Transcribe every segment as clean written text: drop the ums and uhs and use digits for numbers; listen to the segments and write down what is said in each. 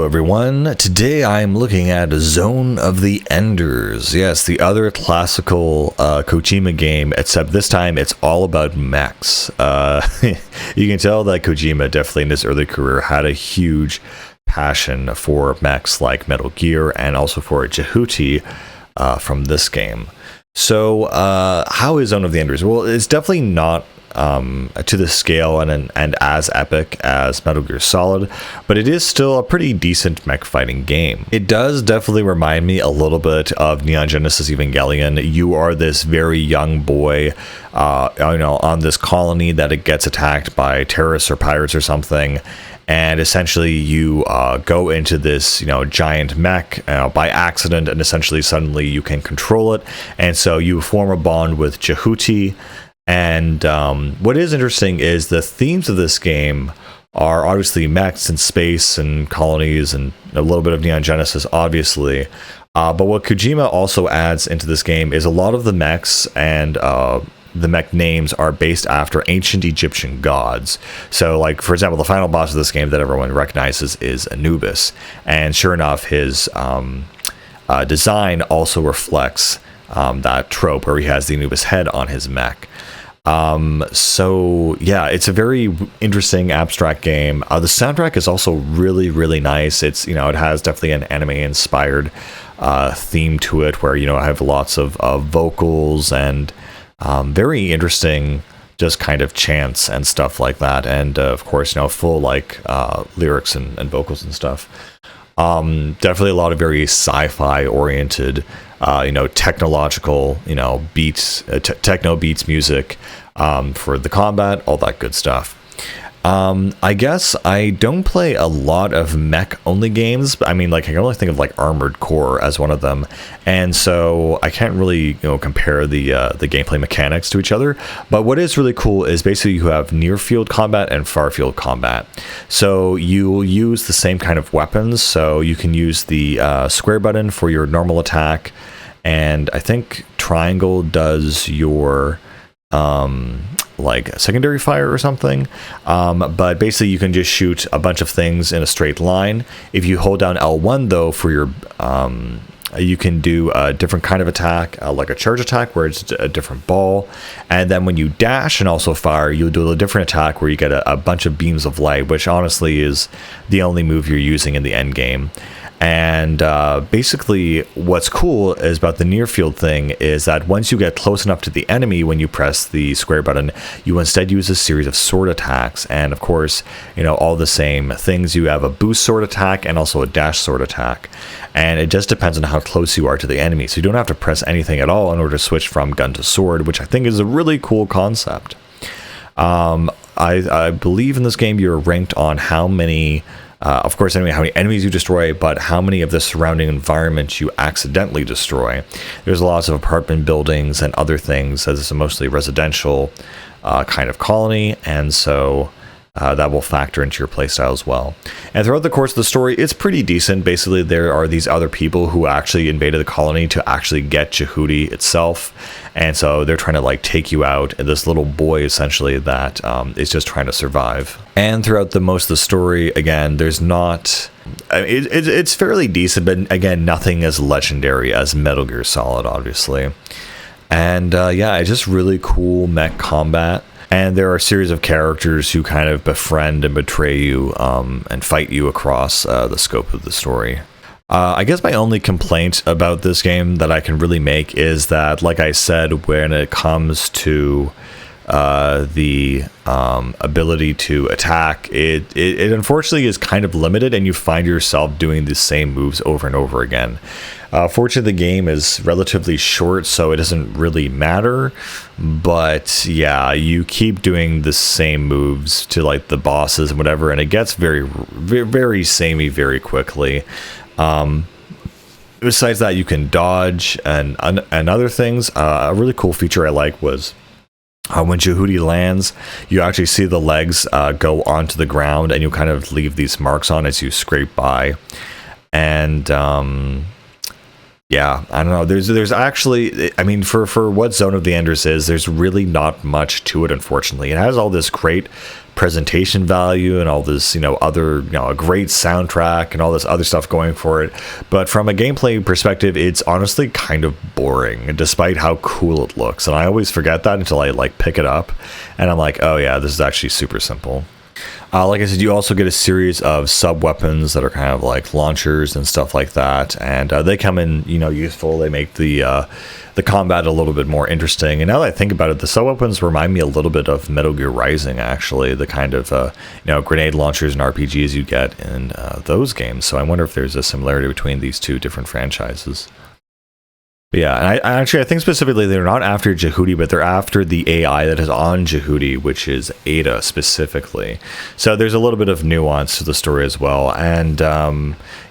everyone. Today I'm looking at Zone of the Enders. Yes, the other classical Kojima game, except this time it's all about mechs. You can tell that Kojima definitely in his early career had a huge passion for mechs like Metal Gear and also for Jehuty from this game. So how is Zone of the Enders? Well, it's definitely not to the scale and as epic as Metal Gear Solid, but it is still a pretty decent mech fighting game. It does definitely remind me a little bit of Neon Genesis Evangelion. You are this very young boy, on this colony that it gets attacked by terrorists or pirates or something. And essentially you go into this, giant mech by accident, and essentially suddenly you can control it. And so you form a bond with Jehuty. And what is interesting is the themes of this game are obviously mechs and space and colonies and a little bit of Neon Genesis, obviously. But what Kojima also adds into this game is a lot of the mechs and the mech names are based after ancient Egyptian gods. So, like, for example, the final boss of this game that everyone recognizes is Anubis. And sure enough, his design also reflects that trope where he has the Anubis head on his mech. So yeah, it's a very interesting abstract game. The soundtrack is also really, really nice. It's, it has definitely an anime inspired theme to it where, I have lots of vocals and very interesting just kind of chants and stuff like that. And of course, full lyrics and vocals and stuff. Definitely a lot of very sci-fi oriented technological, beats, techno beats music for the combat, all that good stuff. I guess I don't play a lot of mech-only games, but I can only think of Armored Core as one of them, and so I can't really compare the gameplay mechanics to each other. But what is really cool is basically you have near-field combat and far-field combat. So you use the same kind of weapons, so you can use the square button for your normal attack, and I think triangle does your secondary fire or something, but basically you can just shoot a bunch of things in a straight line. If you hold down L1 though for your you can do a different kind of attack, like a charge attack where it's a different ball, and then when you dash and also fire, you'll do a different attack where you get a bunch of beams of light, which honestly is the only move you're using in the end game. And basically what's cool is about the near field thing is that once you get close enough to the enemy when you press the square button, you instead use a series of sword attacks. And of course, all the same things. You have a boost sword attack and also a dash sword attack. And it just depends on how close you are to the enemy. So you don't have to press anything at all in order to switch from gun to sword, which I think is a really cool concept. I believe in this game you're ranked on how many how many enemies you destroy, but how many of the surrounding environment you accidentally destroy. There's lots of apartment buildings and other things, as it's a mostly residential kind of colony, and so that will factor into your playstyle as well. And throughout the course of the story, it's pretty decent. Basically, there are these other people who actually invaded the colony to actually get Jehuty itself, and so they're trying to take you out. And this little boy, essentially, that is just trying to survive. And throughout the most of the story, again, there's not... it's fairly decent, but again, nothing as legendary as Metal Gear Solid, obviously. And it's just really cool mech combat. And there are a series of characters who kind of befriend and betray you and fight you across the scope of the story. I guess my only complaint about this game that I can really make is that, like I said, when it comes to the ability to attack, it unfortunately is kind of limited, and you find yourself doing the same moves over and over again. Fortunately, the game is relatively short, so it doesn't really matter. But yeah, you keep doing the same moves to the bosses and whatever, and it gets very, very, very samey very quickly. Besides that, you can dodge and other things. A really cool feature I like was when Jehuty lands, you actually see the legs go onto the ground, and you kind of leave these marks on as you scrape by. And Yeah, I don't know. There's actually, I mean, for what Zone of the Enders is, there's really not much to it. Unfortunately, it has all this great presentation value and all this, other, a great soundtrack and all this other stuff going for it. But from a gameplay perspective, it's honestly kind of boring, despite how cool it looks. And I always forget that until I like pick it up, and I'm like, oh yeah, this is actually super simple. Like I said, you also get a series of sub weapons that are kind of like launchers and stuff like that, and they come in, useful. They make the combat a little bit more interesting. And now that I think about it, the sub weapons remind me a little bit of Metal Gear Rising, actually, the kind of grenade launchers and RPGs you get in those games. So I wonder if there's a similarity between these two different franchises. But yeah, and I think specifically they're not after Jehudi, but they're after the AI that is on Jehudi, which is Ada specifically. So there's a little bit of nuance to the story as well. And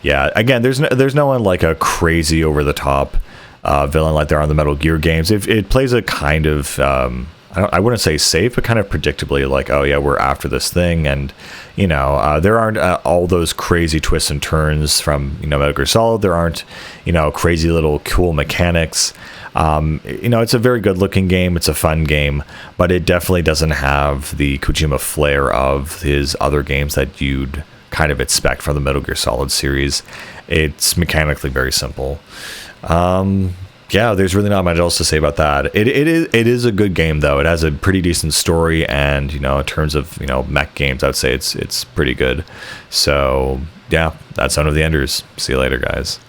yeah, again, there's no one like a crazy over the top villain like there are on the Metal Gear games. It plays a kind of I wouldn't say safe, but kind of predictably, like, oh yeah, we're after this thing, and there aren't all those crazy twists and turns from Metal Gear Solid. There aren't crazy little cool mechanics. It's a very good looking game. It's a fun game, but it definitely doesn't have the Kojima flair of his other games that you'd kind of expect from the Metal Gear Solid series. It's mechanically very simple. Yeah, there's really not much else to say about that. It is a good game though. It has a pretty decent story, and in terms of mech games, I'd say it's pretty good. So yeah, that's Zone of the Enders. See you later, guys.